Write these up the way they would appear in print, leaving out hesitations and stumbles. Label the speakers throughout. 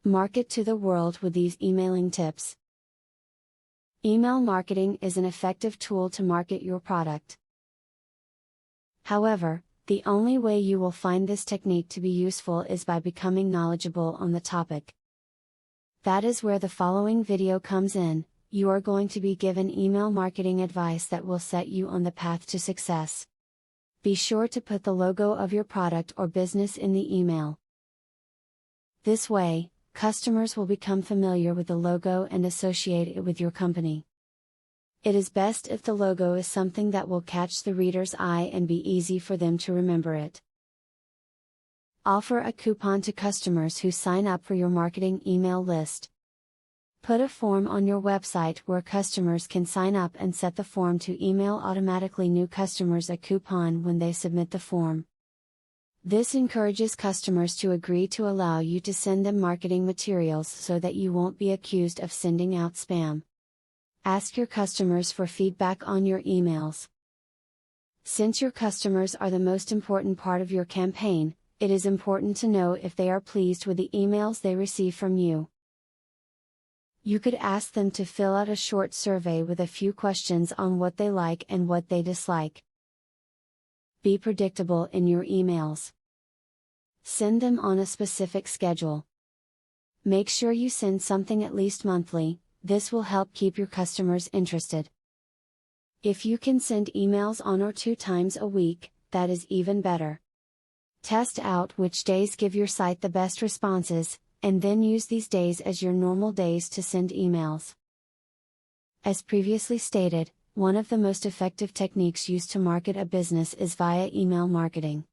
Speaker 1: Market to the world with these emailing tips. Email marketing is an effective tool to market your product. However, the only way you will find this technique to be useful is by becoming knowledgeable on the topic. That is where the following video comes in. You are going to be given email marketing advice that will set you on the path to success. Be sure to put the logo of your product or business in the email. This way, customers will become familiar with the logo and associate it with your company. It is best if the logo is something that will catch the reader's eye and be easy for them to remember it. Offer a coupon to customers who sign up for your marketing email list. Put a form on your website where customers can sign up and set the form to email automatically new customers a coupon when they submit the form. This encourages customers to agree to allow you to send them marketing materials so that you won't be accused of sending out spam. Ask your customers for feedback on your emails. Since your customers are the most important part of your campaign, it is important to know if they are pleased with the emails they receive from you. You could ask them to fill out a short survey with a few questions on what they like and what they dislike. Be predictable in your emails. Send them on a specific schedule. Make sure you send something at least monthly, this will help keep your customers interested. If you can send emails 1 or 2 times a week, that is even better. Test out which days give your site the best responses, and then use these days as your normal days to send emails. As previously stated, one of the most effective techniques used to market a business is via email marketing.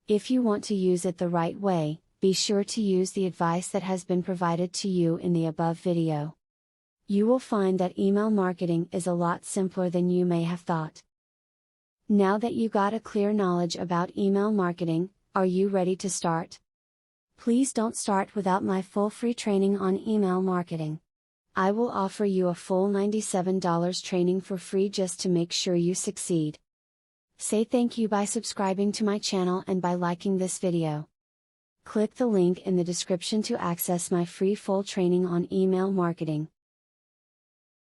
Speaker 1: If you want to use it the right way, be sure to use the advice that has been provided to you in the above video. You will find that email marketing is a lot simpler than you may have thought. Now that you got a clear knowledge about email marketing, are you ready to start? Please don't start without my full free training on email marketing. I will offer you a full $97 training for free just to make sure you succeed. Say thank you by subscribing to my channel and by liking this video. Click the link in the description to access my free full training on email marketing.